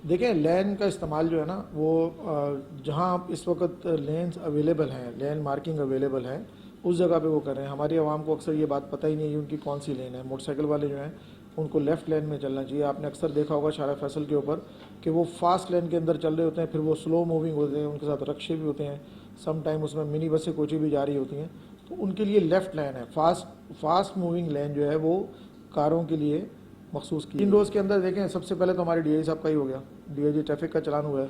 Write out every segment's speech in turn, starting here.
دیکھیں لین کا استعمال جو ہے نا وہ جہاں اس وقت لینز اویلیبل ہیں، لین مارکنگ اویلیبل ہے، اس جگہ پہ وہ کر رہے ہیں۔ ہماری عوام کو اکثر یہ بات پتہ ہی نہیں ہے ان کی کون سی لین ہے۔ موٹر سائیکل والے جو ہیں ان کو لیفٹ لین میں چلنا چاہیے۔ آپ نے اکثر دیکھا ہوگا شارع فیصل کے اوپر کہ وہ فاسٹ لین کے اندر چل رہے ہوتے ہیں، پھر وہ سلو موونگ ہوتے ہیں، ان کے ساتھ رکشے بھی ہوتے ہیں، سم ٹائم اس میں منی بسیں کوچی بھی جا رہی ہوتی ہیں، تو ان کے لیے لیفٹ لین ہے۔ فاسٹ موونگ لین جو ہے وہ کاروں کے لیے مخصوص کی۔ 3 روز کے اندر دیکھیں، سب سے پہلے تو ہمارے ڈی آئی صاحب کا ہی ہو گیا، ڈی آئی جی ٹریفک کا چلان ہوا ہے،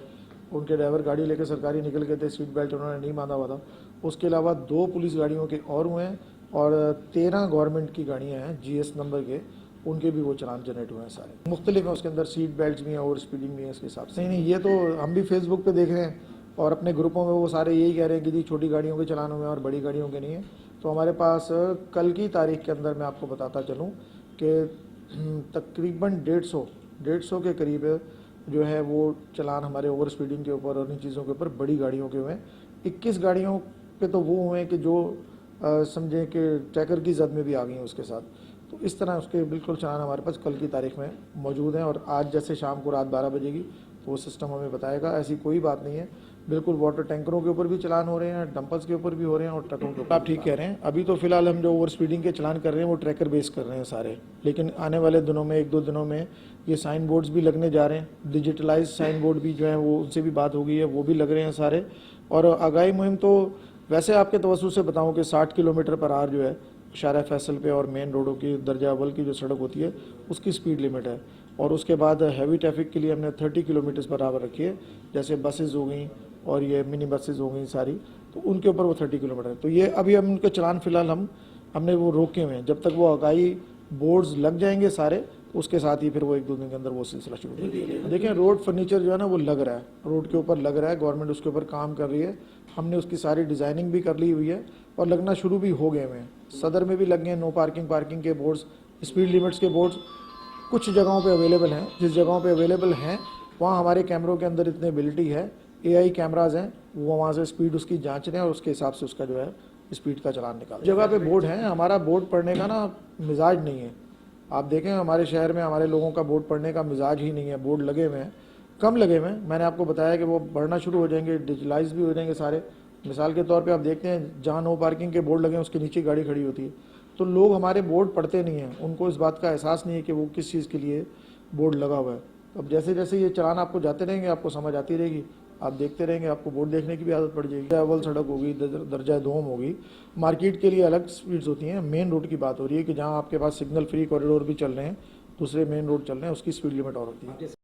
ان کے ڈرائیور گاڑی لے کے سرکاری نکل گئے تھے، سیٹ بیلٹ انہوں نے نہیں باندھا ہوا تھا۔ اس کے علاوہ 2 پولیس گاڑیوں کے اور ہوئے ہیں اور 13 گورنمنٹ کی گاڑیاں ہیں جی ایس نمبر کے، ان کے بھی وہ چلان جنریٹ ہوئے ہیں سارے مختلف ہیں۔ اس کے اندر سیٹ بیلٹس بھی ہیں اور اسپیڈنگ بھی ہے اس کے حساب سے۔ نہیں، یہ تو ہم بھی فیس بک پہ دیکھ رہے ہیں اور اپنے گروپوں میں وہ سارے یہی کہہ رہے ہیں کہ جی چھوٹی گاڑیوں کے چلان ہوئے ہیں اور بڑی گاڑیوں کے نہیں ہیں۔ تو ہمارے پاس کل کی تاریخ کے اندر میں آپ کو بتاتا چلوں کہ تقریباً 150 کے قریب جو ہے وہ چلان ہمارے اوور اسپیڈنگ کے اوپر اور ان چیزوں کے اوپر بڑی گاڑیوں کے ہوئے ہیں۔ 21 گاڑیوں پہ تو وہ ہوئے ہیں کہ جو سمجھیں کہ ٹریکر کی زد میں بھی آ گئی ہیں اس کے ساتھ۔ تو اس طرح اس کے بالکل چلان ہمارے پاس کل کی تاریخ میں موجود ہیں، اور آج جیسے شام کو رات 12 بجے گی تو وہ سسٹم ہمیں بتائے گا۔ ایسی کوئی بات نہیں ہے، بالکل واٹر ٹینکروں کے اوپر بھی چلان ہو رہے ہیں، ڈمپرز کے اوپر بھی ہو رہے ہیں اور ٹرکوں کے اوپر۔ آپ ٹھیک کہہ رہے ہیں، ابھی تو فی الحال ہم جو اوور اسپیڈنگ کے چلان کر رہے ہیں وہ ٹریکر بیس کر رہے ہیں سارے، لیکن آنے والے دنوں میں 1-2 دنوں میں یہ سائن بورڈز بھی لگنے جا رہے ہیں، ڈیجیٹلائز سائن بورڈ بھی جو ہیں وہ ان سے بھی بات ہو گئی ہے، وہ بھی لگ رہے ہیں سارے۔ اور آگاہی مہم تو ویسے آپ کے توسط سے بتاؤں کہ 60 کلومیٹر پر آور جو ہے شارع فیصل پہ اور مین روڈوں کی درجہ اول کی جو سڑک ہوتی ہے اس کی سپیڈ لمٹ ہے، اور اس کے بعد ہیوی ٹریفک کے لیے ہم نے 30 کلومیٹر پر آور رکھی ہے، جیسے بسز ہو گئیں اور یہ منی بسز ہو گئیں ساری، تو ان کے اوپر وہ 30 کلومیٹر ہے۔ تو یہ ابھی ہم ان کے چلان فی الحال ہم نے وہ روکے ہوئے ہیں، جب تک وہ آگاہی بورڈز لگ جائیں گے سارے اس کے ساتھ ہی پھر وہ 1-2 دن کے اندر وہ سلسلہ شروع کر دیا جائے۔ دیکھیں روڈ فرنیچر جو ہے نا وہ لگ رہا ہے، روڈ کے اوپر لگ رہا ہے، گورنمنٹ اس کے اوپر کام کر رہی ہے، ہم نے اس کی ساری ڈیزائننگ بھی کر لی ہوئی ہے اور لگنا شروع بھی ہو گئے ہوئے ہیں۔ صدر میں بھی لگ گئے ہیں نو پارکنگ کے بورڈز، اسپیڈ لیمٹس کے بورڈز کچھ جگہوں پہ اویلیبل ہیں، جس جگہوں پہ اویلیبل ہیں وہاں ہمارے کیمروں کے اندر اتنے ایبلٹی ہے، اے آئی کیمراز ہیں، وہ وہاں سے اسپیڈ اس کی جانچ رہے ہیں اور اس کے حساب سے اس کا جو ہے اسپیڈ کا چلان نکال جگہ پہ بورڈ ہیں۔ ہمارا بورڈ پڑھنے کا نا مزاج نہیں ہے، آپ دیکھیں ہمارے شہر میں ہمارے لوگوں کا بورڈ پڑھنے کا مزاج ہی نہیں ہے۔ بورڈ لگے ہوئے ہیں، کم لگے ہوئے ہیں، میں نے آپ کو بتایا کہ وہ بڑھنا شروع ہو جائیں گے، ڈیجیٹلائز بھی ہو جائیں گے سارے۔ مثال کے طور پہ آپ دیکھتے ہیں جہاں نو پارکنگ کے بورڈ لگے ہیں اس کے نیچے گاڑی کھڑی ہوتی ہے، تو لوگ ہمارے بورڈ پڑھتے نہیں ہیں، ان کو اس بات کا احساس نہیں ہے کہ وہ کس چیز کے لیے بورڈ لگا ہوا ہے۔ اب جیسے جیسے یہ چلان آپ کو جاتے رہیں گے آپ کو سمجھ آتی رہے گی، آپ دیکھتے رہیں گے، آپ کو بورڈ دیکھنے کی بھی عادت پڑ جائے گی۔ اول سڑک ہوگی، درجہ دوم ہوگی، مارکیٹ کے لیے الگ سپیڈز ہوتی ہیں، مین روڈ کی بات ہو رہی ہے کہ جہاں آپ کے پاس سگنل فری کوریڈور بھی چل رہے ہیں، دوسرے مین روڈ چل رہے ہیں، اس کی سپیڈ لمٹ اور ہوتی ہے۔